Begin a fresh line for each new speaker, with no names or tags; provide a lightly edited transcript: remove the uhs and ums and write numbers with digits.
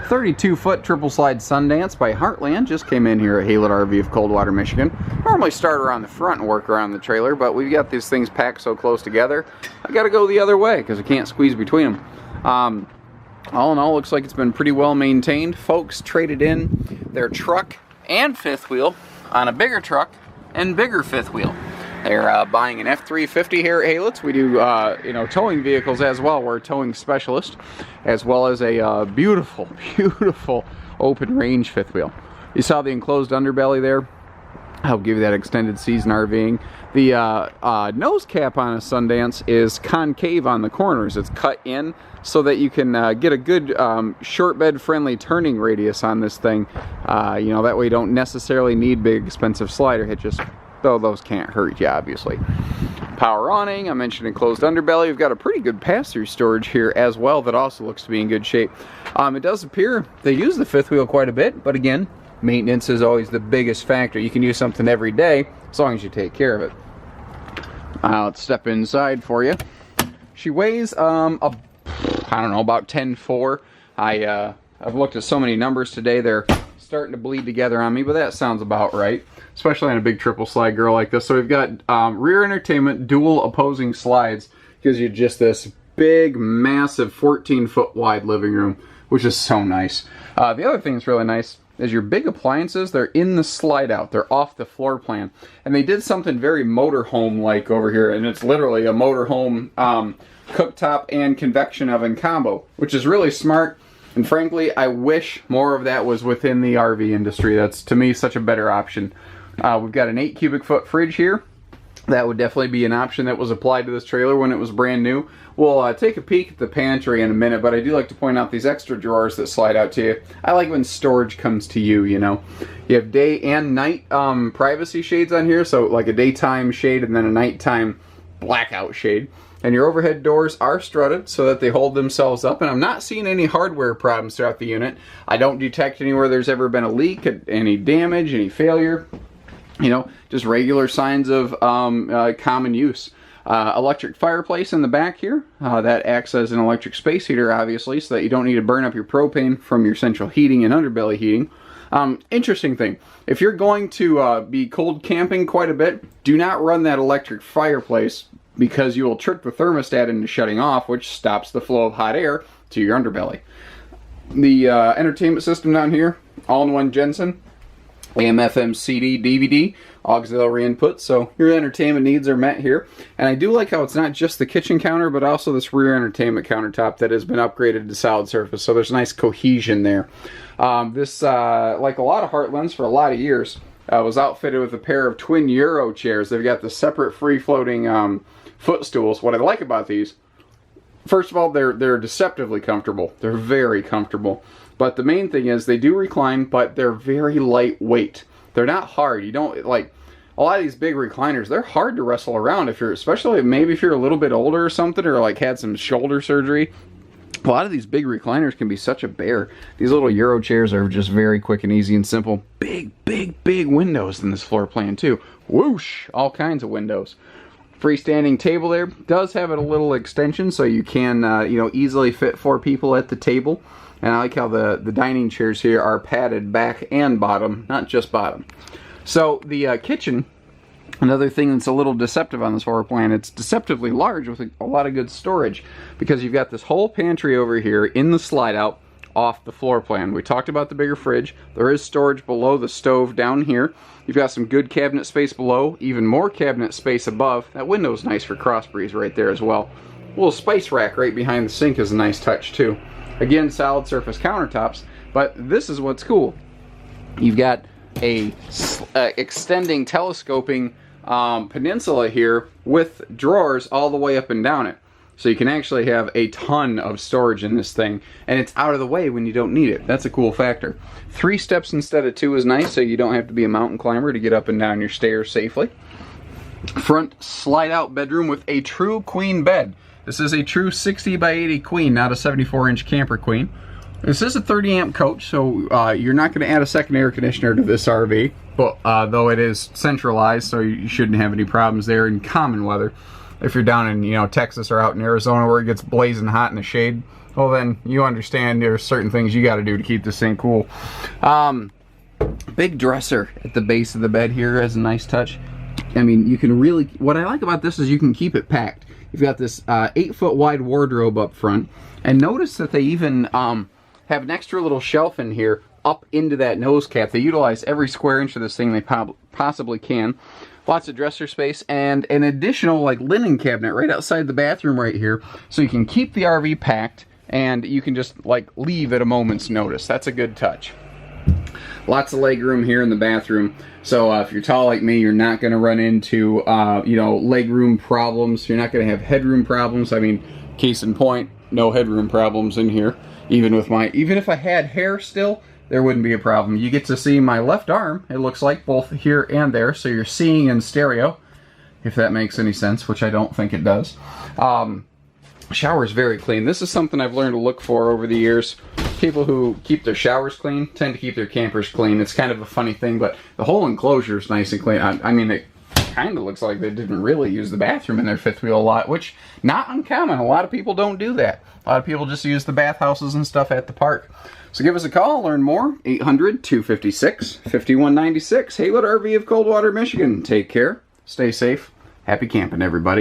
32-foot triple slide Sundance by Heartland just came in here at Heartland RV of Coldwater, Michigan. Normally start around the front and work around the trailer, but we've got these things packed so close together, I gotta go the other way because I can't squeeze between them. All in all, looks like it's been pretty well maintained. Folks traded in their truck and fifth wheel on a bigger truck and bigger fifth wheel. They're buying an F-350 here at Heartland. We do, towing vehicles as well. We're a towing specialist, as well as a beautiful, beautiful open range fifth wheel. You saw the enclosed underbelly there. I'll give you that extended season RVing. The nose cap on a Sundance is concave on the corners. It's cut in so that you can get a good short bed friendly turning radius on this thing. That way you don't necessarily need big expensive slider hitches, though those can't hurt you, obviously. Power awning, I mentioned enclosed underbelly. We've got a pretty good pass-through storage here as well that also looks to be in good shape. It does appear they use the fifth wheel quite a bit, but again, maintenance is always the biggest factor. You can use something every day as long as you take care of it. Let's step inside for you. She weighs about 10.4. I've looked at so many numbers today, they're starting to bleed together on me, but that sounds about right, especially on a big triple slide girl like this. So we've got rear entertainment, dual opposing slides, gives you just this big, massive 14-foot wide living room, which is so nice. The other thing that's really nice is your big appliances, they're in the slide out. They're off the floor plan. And they did something very motorhome-like over here, and it's literally a motorhome cooktop and convection oven combo, which is really smart. And frankly, I wish more of that was within the RV industry. That's, to me, such a better option. We've got an 8 cubic foot fridge here. That would definitely be an option that was applied to this trailer when it was brand new. We'll take a peek at the pantry in a minute, but I do like to point out these extra drawers that slide out to you. I like when storage comes to you, you know. You have day and night privacy shades on here, so like a daytime shade and then a nighttime blackout shade. And your overhead doors are strutted so that they hold themselves up, and I'm not seeing any hardware problems throughout the unit. I don't detect anywhere there's ever been a leak, any damage, any failure. You know, just regular signs of common use. Electric fireplace in the back here. That acts as an electric space heater, obviously, so that you don't need to burn up your propane from your central heating and underbelly heating. Interesting thing, if you're going to be cold camping quite a bit, do not run that electric fireplace because you will trick the thermostat into shutting off, which stops the flow of hot air to your underbelly. The entertainment system down here, all-in-one Jensen. AM, FM, CD, DVD, auxiliary input, so your entertainment needs are met here. And I do like how it's not just the kitchen counter, but also this rear entertainment countertop that has been upgraded to solid surface, so there's nice cohesion there. This, like a lot of Heartlands for a lot of years, was outfitted with a pair of twin Gyro chairs. They've got the separate free-floating footstools. What I like about these, first of all, they're deceptively comfortable. They're very comfortable. But the main thing is they do recline, but they're very lightweight. They're not hard. You don't, like, a lot of these big recliners, they're hard to wrestle around if you're, especially maybe if you're a little bit older or something, or like had some shoulder surgery. A lot of these big recliners can be such a bear. These little Gyro chairs are just very quick and easy and simple. Big, big, big windows in this floor plan too. Whoosh! All kinds of windows. Freestanding table there. Does have a little extension so you can, easily fit 4 people at the table. And I like how the dining chairs here are padded back and bottom, not just bottom. So the kitchen, another thing that's a little deceptive on this floor plan, it's deceptively large with a lot of good storage, because you've got this whole pantry over here in the slide out off the floor plan. We talked about the bigger fridge. There is storage below the stove down here. You've got some good cabinet space below, even more cabinet space above. That window's nice for cross breeze right there as well. A little spice rack right behind the sink is a nice touch too. Again, solid surface countertops, but this is what's cool. You've got a extending telescoping peninsula here with drawers all the way up and down it. So you can actually have a ton of storage in this thing, and it's out of the way when you don't need it. That's a cool factor. 3 steps instead of 2 is nice, so you don't have to be a mountain climber to get up and down your stairs safely. Front slide out bedroom with a true queen bed. This is a true 60 by 80 queen, not a 74-inch camper queen. This is a 30 amp coach, so you're not going to add a second air conditioner to this RV, but though it is centralized, so you shouldn't have any problems there in common weather. if you're down in, you know, Texas or out in Arizona where it gets blazing hot in the shade, well then you understand there's certain things you got to do to keep this thing cool. Big dresser at the base of the bed here is a nice touch. I mean, you can really, what I like about this is you can keep it packed. You've got this 8-foot wide wardrobe up front, and notice that they even have an extra little shelf in here up into that nose cap. They utilize every square inch of this thing they possibly can. Lots of dresser space and an additional like linen cabinet right outside the bathroom right here, so you can keep the RV packed and you can just like leave at a moment's notice. That's a good touch. Lots of leg room here in the bathroom. So if you're tall like me, you're not going to run into, you know, leg room problems. You're not going to have headroom problems. I mean, case in point, no headroom problems in here. Even if I had hair still, there wouldn't be a problem. You get to see my left arm, it looks like, both here and there. So you're seeing in stereo, if that makes any sense, which I don't think it does. Shower is very clean. This is something I've learned to look for over the years. People who keep their showers clean tend to keep their campers clean. It's kind of a funny thing, but the whole enclosure is nice and clean. I mean, it kind of looks like they didn't really use the bathroom in their fifth wheel a lot, which not uncommon. A lot of people don't do that. A lot of people just use the bathhouses and stuff at the park. So give us a call, learn more, 800-256-5196. Haywood RV of Coldwater, Michigan. Take care, stay safe, happy camping, everybody.